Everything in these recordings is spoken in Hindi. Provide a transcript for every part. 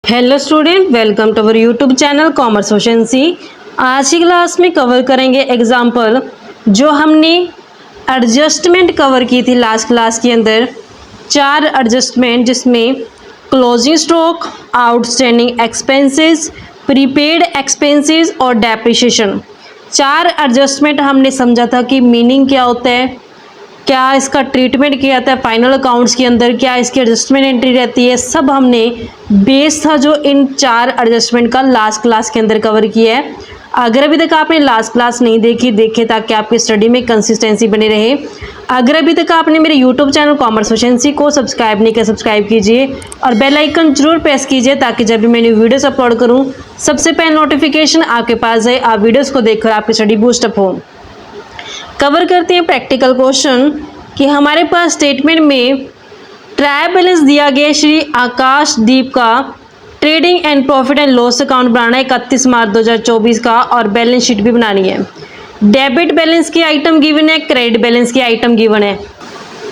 Hello student, welcome to our YouTube channel commerce ओशेंसी। आज की क्लास में कवर करेंगे एग्जाम्पल जो हमने एडजस्टमेंट कवर की थी लास्ट क्लास के अंदर। 4 एडजस्टमेंट जिसमें closing stock, outstanding expenses, prepaid expenses और डेप्रिसिएशन। 4 एडजस्टमेंट हमने समझा था कि मीनिंग क्या होता है, क्या इसका ट्रीटमेंट किया जाता है फाइनल अकाउंट्स के अंदर, क्या इसकी एडजस्टमेंट एंट्री रहती है, सब हमने बेस था जो इन 4 एडजस्टमेंट का लास्ट क्लास के अंदर कवर किया है। अगर अभी तक आपने लास्ट क्लास नहीं देखी, देखे ताकि आपकी स्टडी में कंसिस्टेंसी बनी रहे। अगर अभी तक आपने मेरे यूट्यूब चैनल कॉमर्स ओशेंसी को सब्सक्राइब नहीं किया, सब्सक्राइब कीजिए और बेल आइकन जरूर प्रेस कीजिए ताकि जब भी मैं न्यू वीडियोस अपलोड करूँ सबसे पहले नोटिफिकेशन आपके पास आए, आप वीडियोज़ को देखकर आपकी स्टडी बूस्टअप हो। कवर करते हैं प्रैक्टिकल क्वेश्चन कि हमारे पास स्टेटमेंट में ट्रायल बैलेंस दिया गया श्री आकाशदीप का trading and profit and loss account बनाना है 31 मार्च 2024 का और बैलेंस शीट भी बनानी है। डेबिट बैलेंस की आइटम गिवन है, क्रेडिट बैलेंस की आइटम गिवन है।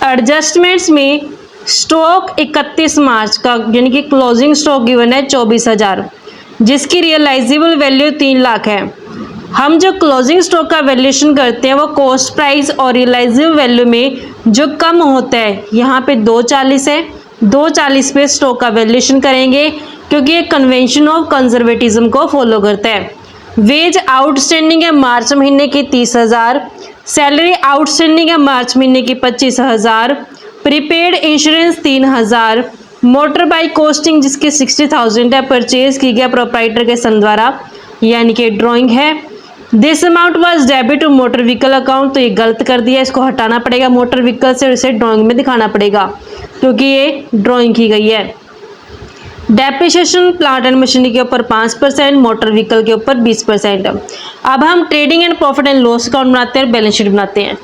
एडजस्टमेंट्स में स्टॉक 31 मार्च का यानी कि क्लोजिंग स्टॉक गिवन है 24,000 जिसकी रियलाइजेबल वैल्यू 3 लाख है। हम जो क्लोजिंग स्टॉक का वैल्यूएशन करते हैं वो कॉस्ट प्राइस और रियलाइजेबल वैल्यू में जो कम होता है, यहाँ पे 240 है, 240 पे स्टॉक का वैल्यूएशन करेंगे क्योंकि ये कन्वेंशन ऑफ कंजर्वेटिज्म को फॉलो करता है। वेज आउटस्टैंडिंग है मार्च महीने की 30,000, सैलरी आउटस्टैंडिंग है मार्च महीने की 25,000, prepaid insurance 3,000, motor bike costing जिसकी 60,000 है, परचेज की गया प्रोप्राइटर के सन द्वारा यानी कि ड्राइंग है। This amount was debit to motor vehicle account, तो ये गलत कर दिया, इसको हटाना पड़ेगा मोटर व्हीकल से और इसे ड्राइंग में दिखाना पड़ेगा क्योंकि ये ड्राइंग की गई है। डेप्रिसिएशन प्लांट एंड मशीनरी के ऊपर 5%, मोटर व्हीकल के ऊपर 20%। अब हम trading and profit and loss account बनाते हैं, बैलेंस शीट बनाते हैं।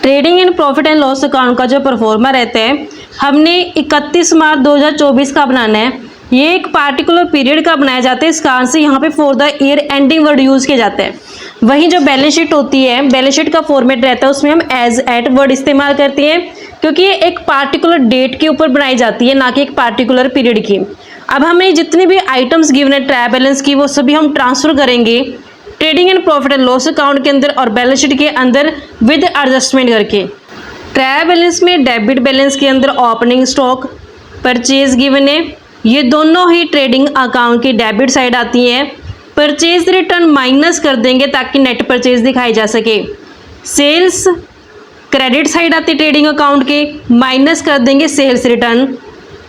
Trading and profit and loss account का जो परफॉर्मा रहता है हमने 31 मार्च 2024 का बनाना है। ये एक पार्टिकुलर पीरियड का बनाया जाता है, इस कारण से यहाँ पे for the year ending word use किया जाता है। वहीं जो बैलेंस शीट होती है, बैलेंस शीट का फॉर्मेट रहता है उसमें हम एज एट वर्ड इस्तेमाल करते हैं क्योंकि ये एक पार्टिकुलर डेट के ऊपर बनाई जाती है, ना कि एक पार्टिकुलर पीरियड की। अब हमें जितनी भी आइटम्स गिवन है ट्रायल बैलेंस की वो सभी हम ट्रांसफर करेंगे trading and profit and loss account के अंदर और बैलेंस शीट के अंदर विद एडजस्टमेंट करके। ट्रायल बैलेंस में डेबिट बैलेंस के अंदर ओपनिंग स्टॉक, परचेज गिवन है, ये दोनों ही ट्रेडिंग अकाउंट की डेबिट साइड आती है। परचेज रिटर्न माइनस कर देंगे ताकि नेट परचेज दिखाई जा सके। सेल्स क्रेडिट साइड आती है ट्रेडिंग अकाउंट के, माइनस कर देंगे सेल्स रिटर्न,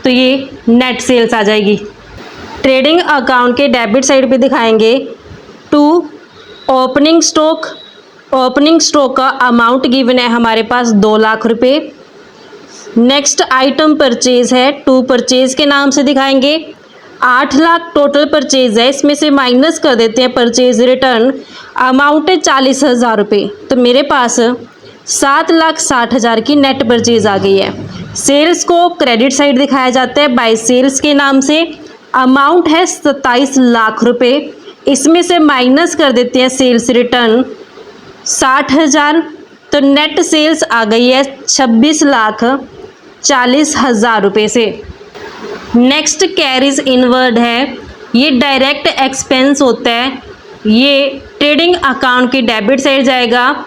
तो ये नेट सेल्स आ जाएगी। ट्रेडिंग अकाउंट के डेबिट साइड पे दिखाएंगे to opening stock, opening stock का अमाउंट गिवन है हमारे पास 2 लाख रुपये। नेक्स्ट आइटम परचेज है, टू परचेज के नाम से दिखाएंगे 8 लाख टोटल परचेज है, इसमें से माइनस कर देते हैं परचेज रिटर्न, अमाउंट है 40,000 रुपये, तो मेरे पास 7,60,000 की नेट परचेज आ गई है। सेल्स को क्रेडिट साइड दिखाया जाता है बाय सेल्स के नाम से, अमाउंट है 27 लाख रुपये, इसमें से माइनस कर देते हैं सेल्स रिटर्न 60,000, तो नेट सेल्स आ गई है 26,40,000 रुपये से। नेक्स्ट कैरीज इनवर्ड है, ये डायरेक्ट एक्सपेंस होता है, ये ट्रेडिंग अकाउंट की डेबिट साइड जाएगा।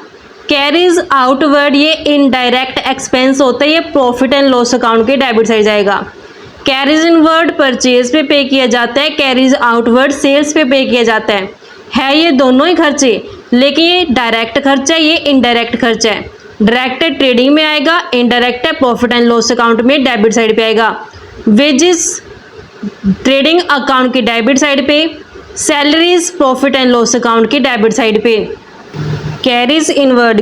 कैरीज आउटवर्ड ये इनडायरेक्ट एक्सपेंस होता है, ये प्रॉफिट एंड लॉस अकाउंट के डेबिट साइड जाएगा। कैरीज इनवर्ड परचेज पे किया जाता है, कैरीज आउटवर्ड सेल्स पे किया जाता है ये दोनों ही खर्चे, लेकिन ये डायरेक्ट खर्चा है, ये इनडायरेक्ट खर्चा है। डायरेक्ट ट्रेडिंग में आएगा, इनडायरेक्ट है प्रॉफिट एंड लॉस अकाउंट में डेबिट साइड पे आएगा। वेजेस ट्रेडिंग अकाउंट की डेबिट साइड पे, salaries profit and loss account की डेबिट साइड पे। कैरीज इनवर्ड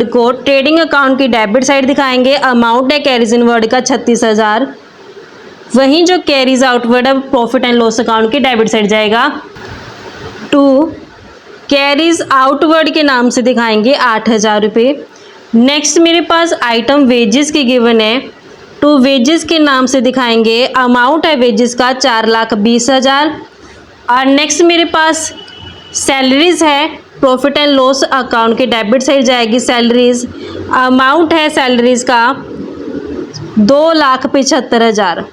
को ट्रेडिंग अकाउंट की डेबिट साइड दिखाएंगे, अमाउंट है कैरीज इनवर्ड का 36,000। वहीं जो कैरीज आउटवर्ड है प्रॉफिट एंड लॉस अकाउंट की डेबिट साइड जाएगा। टू कैरीज आउटवर्ड के नाम से दिखाएंगे 8,000 रुपये। नेक्स्ट मेरे पास आइटम वेजेस की गिवन है, टू वेजेस के नाम से दिखाएंगे, अमाउंट है वेजेस का 4,20,000। और नेक्स्ट मेरे पास सैलरीज है, प्रॉफिट एंड लॉस अकाउंट की डेबिट साइड जाएगी सैलरीज, अमाउंट है सैलरीज का 2,75,000।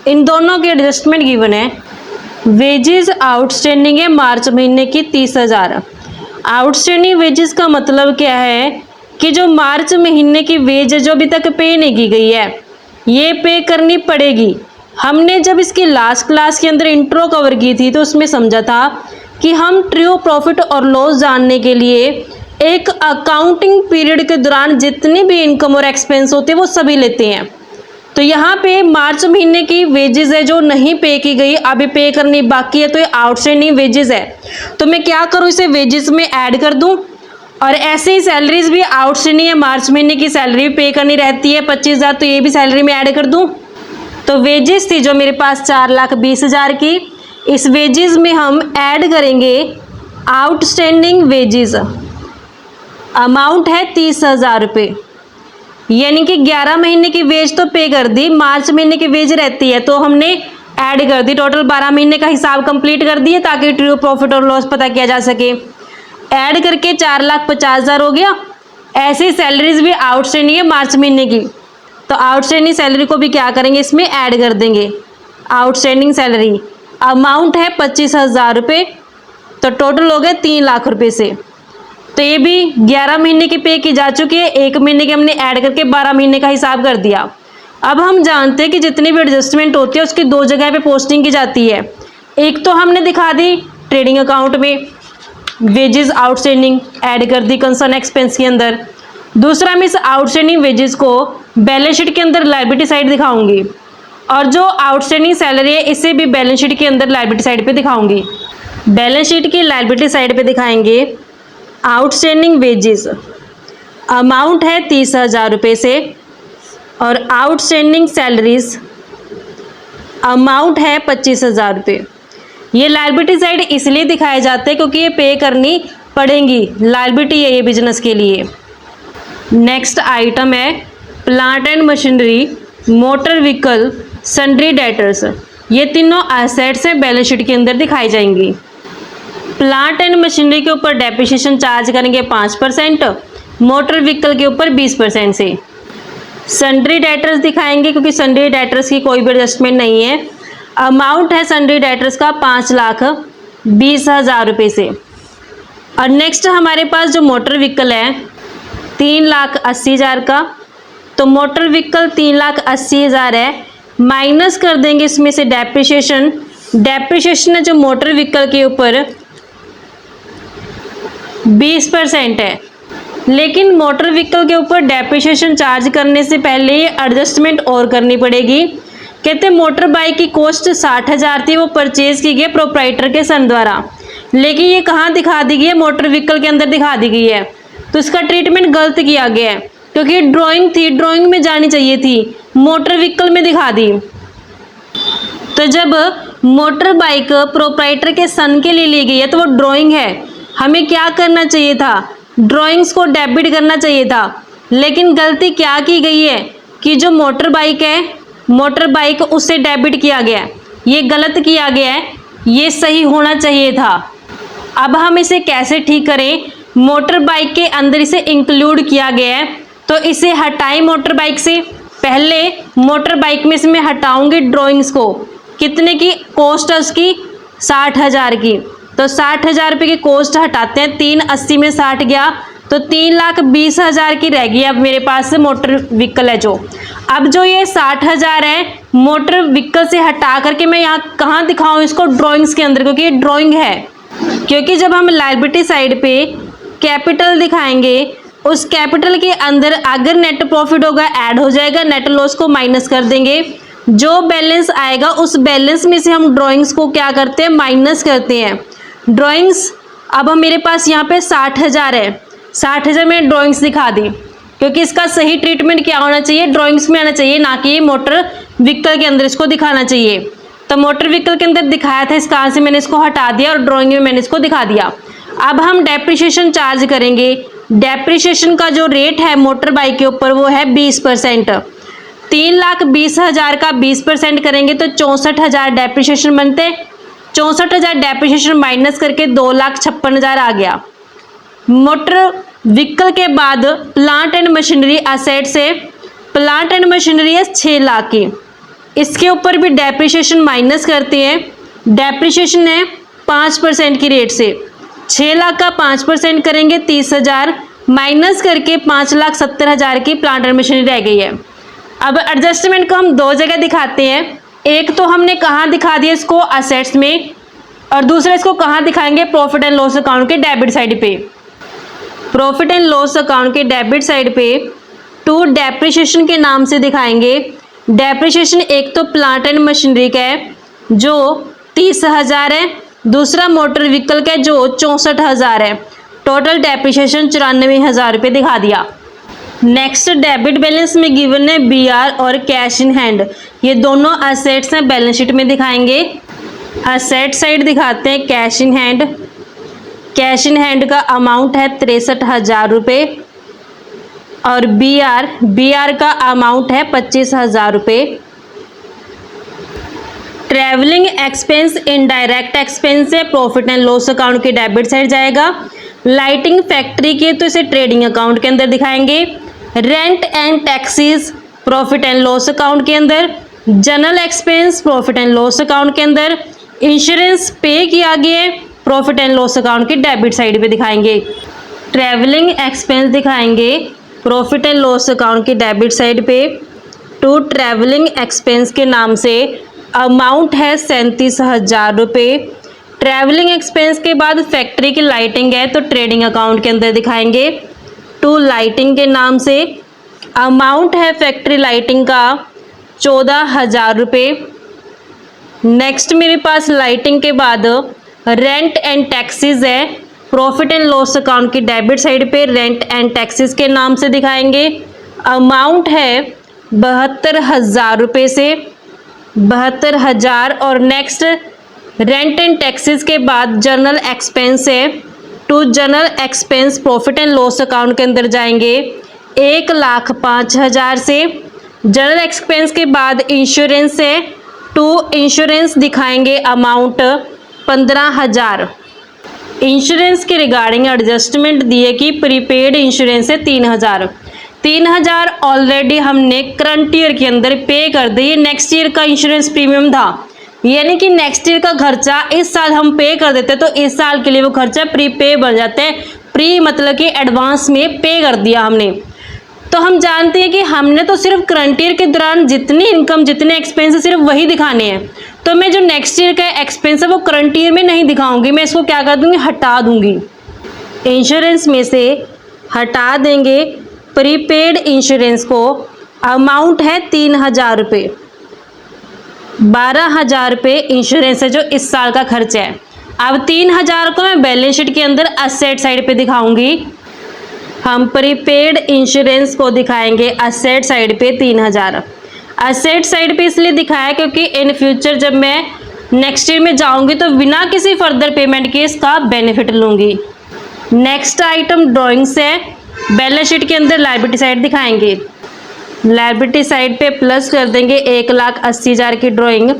इन दोनों की एडजस्टमेंट गिवन है। वेजेस आउटस्टैंडिंग है मार्च महीने की 30,000। आउटस्टैंडिंग वेजेस का मतलब क्या है कि जो मार्च महीने की वेज जो अभी तक पे नहीं की गई है ये पे करनी पड़ेगी। हमने जब इसकी लास्ट क्लास के अंदर इंट्रो कवर की थी तो उसमें समझा था कि हम ट्रू प्रॉफिट और लॉस जानने के लिए एक अकाउंटिंग पीरियड के दौरान जितनी भी इनकम और एक्सपेंस होते हैं वो सभी लेते हैं। तो यहाँ पे मार्च महीने की वेजेस है जो नहीं पे की गई, अभी पे करनी बाकी है, तो ये आउटस्टैंडिंग वेजेस है। तो मैं क्या करूँ, इसे वेजेस में ऐड कर दूँ। और ऐसे ही सैलरीज भी आउटस्टैंडिंग है, मार्च महीने की सैलरी भी पे करनी रहती है 25,000, तो ये भी सैलरी में ऐड कर दूँ। तो वेजेस थी जो मेरे पास 4,20,000 की, इस वेजेस में हम ऐड करेंगे आउटस्टैंडिंग वेजेस। अमाउंट है 30,000 रुपये, यानी कि 11 महीने की वेज तो पे कर दी, मार्च महीने की वेज रहती है तो हमने ऐड कर दी। टोटल 12 महीने का हिसाब कंप्लीट कर दिए ताकि ट्रू प्रॉफिट और लॉस पता किया जा सके। ऐड करके 4,50,000 हो गया। ऐसे सैलरीज भी आउटस्टैंडिंग है मार्च महीने की, तो आउटस्टैंडिंग सैलरी को भी क्या करेंगे, इसमें ऐड कर देंगे। आउटस्टैंडिंग सैलरी अमाउंट है 25,000 रुपये, तो टोटल हो गए 3 लाख रुपये से। तो ये भी 11 महीने की पे की जा चुकी है, 1 महीने की हमने ऐड करके 12 महीने का हिसाब कर दिया। अब हम जानते हैं कि जितनी भी एडजस्टमेंट होती है उसकी 2 जगह पे पोस्टिंग की जाती है। एक तो हमने दिखा दी ट्रेडिंग अकाउंट में, वेजेस आउटस्टैंडिंग ऐड कर दी कंसर्न एक्सपेंस के अंदर। दूसरा मैं इस आउटस्टैंडिंग वेजेस को बैलेंस शीट के अंदर लायबिलिटी साइड दिखाऊंगी, और जो आउटस्टैंडिंग सैलरी है इसे भी बैलेंस शीट के अंदर लायबिलिटी साइड पे दिखाऊंगी। बैलेंस शीट की लायबिलिटी साइड पे दिखाएंगे आउटस्टैंडिंग वेजेस, अमाउंट है 30,000 रुपये से, और आउटस्टैंडिंग सैलरीज अमाउंट है 25,000 रुपये। ये लायबिलिटी साइड इसलिए दिखाए जाते हैं क्योंकि ये पे करनी पड़ेंगी, लायबिलिटी है ये बिजनेस के लिए। नेक्स्ट आइटम है plant and machinery, motor vehicle, sundry debtors. ये तीनों एसेट्स हैं, बैलेंस शीट के अंदर दिखाई जाएंगी। प्लांट एंड मशीनरी के ऊपर डेप्रिसिएशन चार्ज करेंगे 5%, मोटर व्हीकल के ऊपर 20% से। सन्ड्री डेटर्स दिखाएंगे क्योंकि सन्ड्री डेटर्स की कोई भी एडजस्टमेंट नहीं है। अमाउंट है सन्ड्री डेटर्स का 5,20,000 रुपये से। और नेक्स्ट हमारे पास जो मोटर व्हीकल है 3,80,000 का, तो मोटर व्हीकल 3,80,000 है, माइनस कर देंगे इसमें से डेप्रिसिएशन। डेप्रिसिएशन है जो मोटर व्हीकल के ऊपर 20% है, लेकिन मोटर व्हीकल के ऊपर डेप्रिसिएशन चार्ज करने से पहले ये एडजस्टमेंट और करनी पड़ेगी। कहते हैं मोटर बाइक की कॉस्ट 60,000 थी, वो परचेज की गई प्रोप्राइटर के सन द्वारा, लेकिन ये कहाँ दिखा दी गई है, मोटर व्हीकल के अंदर दिखा दी गई है। तो इसका ट्रीटमेंट गलत किया गया है क्योंकि ड्राइंग थी, ड्राइंग में जानी चाहिए थी, मोटर व्हीकल में दिखा दी। तो जब मोटर बाइक प्रोप्राइटर के सन के लिए ली गई है तो वो ड्राइंग है, हमें क्या करना चाहिए था, ड्राइंग्स को डेबिट करना चाहिए था। लेकिन गलती क्या की गई है कि जो मोटर बाइक है, मोटर बाइक उससे डेबिट किया गया है, ये गलत किया गया है, ये सही होना चाहिए था। अब हम इसे कैसे ठीक करें, मोटर बाइक के अंदर इसे इंक्लूड किया गया है तो इसे हटाएं मोटर बाइक से। पहले मोटर बाइक में से मैं हटाऊंगी ड्राइंग्स को, कितने की कॉस्ट है उसकी 60,000 की, तो 60,000 रुपये की कॉस्ट हटाते हैं, 380 में 60 गया तो 3,20,000 की रह गई। अब मेरे पास मोटर व्हीकल है जो, अब जो ये 60,000 है मोटर व्हीकल से हटा करके मैं यहाँ कहाँ दिखाऊँ इसको, ड्राइंग्स के अंदर, क्योंकि ये ड्राइंग है। क्योंकि जब हम लायबिलिटी साइड पे कैपिटल दिखाएंगे उस कैपिटल के अंदर अगर नेट प्रॉफिट होगा ऐड हो जाएगा, नेट लॉस को माइनस कर देंगे, जो बैलेंस आएगा उस बैलेंस में से हम ड्राइंग्स को क्या करते हैं, माइनस करते हैं। ड्राइंग्स अब हम मेरे पास यहाँ पे 60,000 है, 60,000 में ड्राइंग्स दिखा दी, क्योंकि इसका सही ट्रीटमेंट क्या होना चाहिए, ड्राइंग्स में आना चाहिए, ना कि मोटर व्हीकल के अंदर इसको दिखाना चाहिए। तो मोटर व्हीकल के अंदर दिखाया था, इस कारण से मैंने इसको हटा दिया और ड्राइंग में मैंने इसको दिखा दिया। अब हम डेप्रिसिएशन चार्ज करेंगे। डेप्रिसिएशन का जो रेट है मोटर बाइक के ऊपर वो है 20%। 3,20,000 का 20% करेंगे तो 64,000 डेप्रिसिएशन बनते, 64,000 डेप्रिसिएशन माइनस करके 2,56,000 आ गया। मोटर व्हीकल के बाद प्लांट एंड मशीनरी असेट से, प्लांट एंड मशीनरी है 6 लाख की, इसके ऊपर भी डेप्रिसिएशन माइनस करते हैं। डेप्रिसिएशन है 5% की रेट से, 6 लाख का 5% करेंगे 30,000 माइनस करके 5,70,000 की प्लांट एंड मशीनरी रह गई है। अब एडजस्टमेंट को हम दो जगह दिखाते हैं, एक तो हमने कहाँ दिखा दिया इसको असेट्स में, और दूसरा इसको कहाँ दिखाएंगे प्रॉफिट एंड लॉस अकाउंट के डेबिट साइड पे। प्रॉफिट एंड लॉस अकाउंट के डेबिट साइड पे टू डेप्रिसिएशन के नाम से दिखाएंगे। डेप्रिसिएशन एक तो प्लांट एंड मशीनरी का है जो 30,000 है, दूसरा मोटर व्हीकल का है जो 64,000 है। टोटल डेप्रिसिएशन 94,000 रुपये दिखा दिया। नेक्स्ट डेबिट बैलेंस में गिवन है बीआर और कैश इन हैंड, ये दोनों असेट्स हैं, बैलेंस शीट में दिखाएंगे। असेट साइड दिखाते हैं cash in hand. Cash in hand का अमाउंट है 63,000 रुपये और बीआर का अमाउंट है 25,000 रुपये। ट्रैवलिंग एक्सपेंस इनडायरेक्ट एक्सपेंस है, प्रॉफिट एंड लॉस अकाउंट के डेबिट साइड जाएगा। लाइटिंग फैक्ट्री की तो इसे ट्रेडिंग अकाउंट के अंदर दिखाएंगे। Rent and taxes profit and loss account के अंदर। General expense profit and loss account के अंदर। इंश्योरेंस पे किया गया है, प्रॉफिट एंड लॉस अकाउंट के डेबिट साइड पे दिखाएंगे। ट्रैवलिंग एक्सपेंस दिखाएंगे प्रॉफिट एंड लॉस अकाउंट के डेबिट साइड पे। टू ट्रैवलिंग एक्सपेंस के नाम से अमाउंट है 37,000 रुपये। ट्रैवलिंग एक्सपेंस के बाद फैक्ट्री की लाइटिंग है तो ट्रेडिंग अकाउंट के अंदर दिखाएंगे। टू लाइटिंग के नाम से अमाउंट है फैक्ट्री लाइटिंग का 14,000 रुपये। नेक्स्ट मेरे पास लाइटिंग के बाद रेंट एंड टैक्सेस है, प्रॉफिट एंड लॉस अकाउंट की डेबिट साइड पे रेंट एंड टैक्सेस के नाम से दिखाएंगे। अमाउंट है 72,000 रुपये से 72,000। और नेक्स्ट रेंट एंड टैक्सेस के बाद जनरल एक्सपेंस है। To general expense profit and loss account के अंदर जाएंगे 1,05,000 से। जनरल एक्सपेंस के बाद इंश्योरेंस है, टू इंश्योरेंस दिखाएंगे अमाउंट 15,000। इंश्योरेंस के रिगार्डिंग एडजस्टमेंट दिए कि प्रीपेड इंश्योरेंस है 3,000 ऑलरेडी हमने करंट ईयर के अंदर पे कर दी। नेक्स्ट ईयर का इंश्योरेंस प्रीमियम था, यानी कि नेक्स्ट ईयर का खर्चा इस साल हम पे कर देते तो इस साल के लिए वो खर्चा प्री पे बन जाता है। प्री मतलब कि एडवांस में पे कर दिया हमने। तो हम जानते हैं कि हमने तो सिर्फ करंट ईयर के दौरान जितनी इनकम जितने एक्सपेंस है सिर्फ वही दिखाने हैं। तो मैं जो नेक्स्ट ईयर का एक्सपेंस है वो करंट ईयर में नहीं दिखाऊंगी, मैं इसको क्या कर दूंगी, हटा दूंगी। इंश्योरेंस में से हटा देंगे प्रीपेड इंश्योरेंस को। अमाउंट है 3,000 रुपये। 12,000 रुपये इंश्योरेंस है जो इस साल का खर्चा है। अब 3,000 को मैं बैलेंस शीट के अंदर असेट साइड पे दिखाऊंगी। हम प्रीपेड इंश्योरेंस को दिखाएंगे असेट साइड पे 3,000। असेट साइड पे इसलिए दिखाया क्योंकि इन फ्यूचर जब मैं नेक्स्ट ईयर में जाऊंगी तो बिना किसी फर्दर पेमेंट के इसका बेनिफिट लूँगी। नेक्स्ट आइटम ड्राइंग्स है, बैलेंस शीट के अंदर लायबिलिटी साइड दिखाएंगे। लायबिलिटी साइड पे प्लस कर देंगे 1,80,000 की ड्राइंग।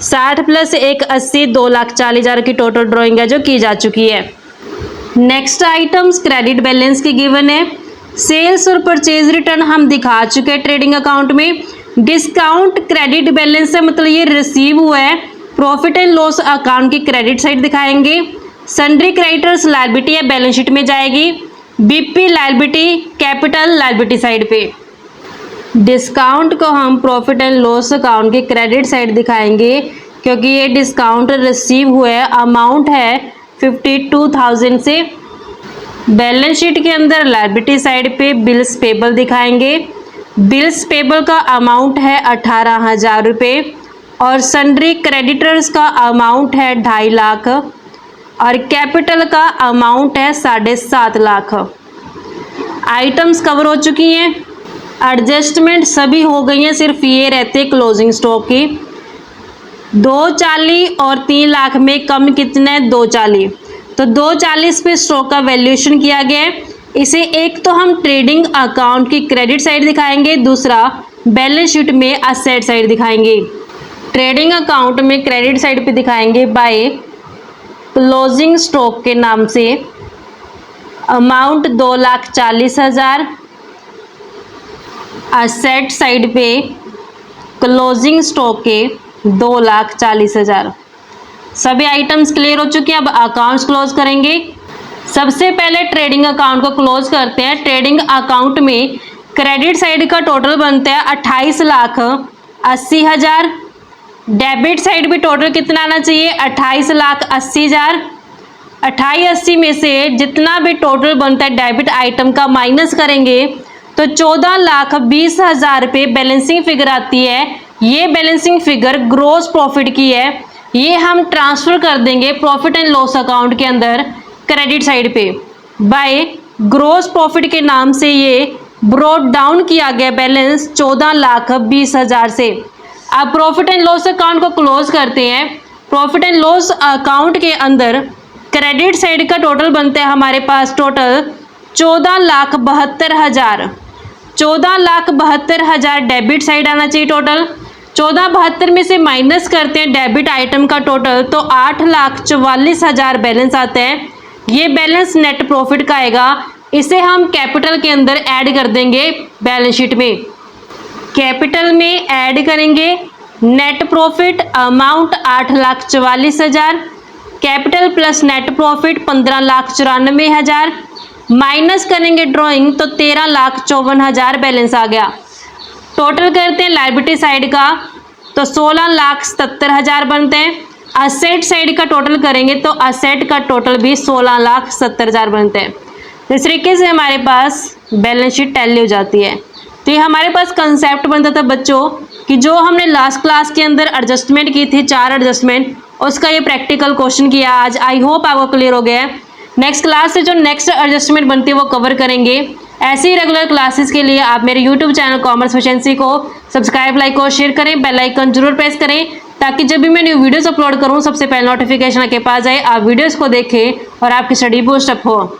60 प्लस 1,80 2,40,000 की टोटल ड्राइंग है जो की जा चुकी है। नेक्स्ट आइटम्स क्रेडिट बैलेंस की गिवन है। सेल्स और परचेज रिटर्न हम दिखा चुके हैं ट्रेडिंग अकाउंट में। डिस्काउंट क्रेडिट बैलेंस है, मतलब ये रिसीव हुआ है। प्रॉफिट एंड लॉस अकाउंट की क्रेडिट साइड दिखाएंगे। सन्ड्री क्रेडिटर्स लायबिलिटी है बैलेंस शीट में जाएगी। BP liability capital liability side पे। डिस्काउंट को हम प्रॉफिट एंड लॉस अकाउंट की क्रेडिट साइड दिखाएंगे क्योंकि ये डिस्काउंट रिसीव हुआ है। अमाउंट है 52,000 से। बैलेंस शीट के अंदर लायबिलिटी साइड पे बिल्स पेबल दिखाएंगे। बिल्स पेबल का अमाउंट है 18,000 रुपये और सन्ड्री क्रेडिटर्स का अमाउंट है 2.5 लाख और कैपिटल का अमाउंट है 7.5 लाख। आइटम्स कवर हो चुकी हैं। एडजस्टमेंट सभी हो गई हैं, सिर्फ ये रहते क्लोजिंग स्टॉक की। 240 और 3 लाख में कम कितना है, 240। तो 240 पे स्टॉक का वैल्यूएशन किया गया है। इसे एक तो हम ट्रेडिंग अकाउंट की क्रेडिट साइड दिखाएंगे, दूसरा बैलेंस शीट में असेट साइड दिखाएंगे। ट्रेडिंग अकाउंट में क्रेडिट साइड पे दिखाएंगे बाय क्लोजिंग स्टॉक के नाम से। अमाउंट 2,40,000। असेट साइड पे क्लोजिंग स्टॉक के 2,40,000। सभी आइटम्स क्लियर हो चुके हैं। अब अकाउंट्स क्लोज करेंगे। सबसे पहले ट्रेडिंग अकाउंट को क्लोज करते हैं। ट्रेडिंग अकाउंट में क्रेडिट साइड का टोटल बनता है 28,80,000। डेबिट साइड भी टोटल कितना आना चाहिए? 28,80,000। 28,80 में से जितना भी टोटल बनता है डेबिट आइटम का माइनस करेंगे तो 14,20,000 रुपये बैलेंसिंग फिगर आती है। ये बैलेंसिंग फिगर ग्रॉस प्रॉफिट की है। ये हम ट्रांसफर कर देंगे प्रॉफिट एंड लॉस अकाउंट के अंदर क्रेडिट साइड पे। बाय ग्रॉस प्रॉफिट के नाम से ये ब्रॉट डाउन किया गया बैलेंस 14,20,000 से। अब प्रॉफिट एंड लॉस अकाउंट को क्लोज करते हैं। प्रॉफिट एंड लॉस अकाउंट के अंदर क्रेडिट साइड का टोटल बनता है हमारे पास टोटल 14,72,000। 14,72,000 डेबिट साइड आना चाहिए टोटल। 14,72 में से माइनस करते हैं डेबिट आइटम का टोटल तो 8,44,000 बैलेंस आता है। ये बैलेंस नेट प्रॉफिट का आएगा। इसे हम कैपिटल के अंदर ऐड कर देंगे बैलेंस शीट में। कैपिटल में ऐड करेंगे net profit amount 8,44,000, capital plus net profit 15,94,000, minus करेंगे ड्राइंग तो 13,54,000 बैलेंस आ गया। टोटल करते हैं लायबिलिटी साइड का तो 16,77,000 बनते हैं। असेट साइड का टोटल करेंगे तो असेट का टोटल भी 16,70,000 बनते हैं। इस तरीके से हमारे पास बैलेंस शीट टैली हो जाती है। तो ये हमारे पास कंसेप्ट बनता था बच्चों कि जो हमने लास्ट क्लास के अंदर एडजस्टमेंट की थी 4 एडजस्टमेंट, उसका ये प्रैक्टिकल क्वेश्चन किया आज। आई होप आपको क्लियर हो गया है। नेक्स्ट क्लास से जो नेक्स्ट एडजस्टमेंट बनती है वो कवर करेंगे। ऐसी रेगुलर क्लासेस के लिए आप मेरे यूट्यूब चैनल कॉमर्स एफिशिएंसी को सब्सक्राइब, लाइक और शेयर करें। बेल आइकन जरूर प्रेस करें ताकि जब भी मैं न्यू वीडियोस अपलोड करूं सबसे पहले नोटिफिकेशन आपके पास आए। आप वीडियोस को देखें और आपकी स्टडी बूस्ट अप हो।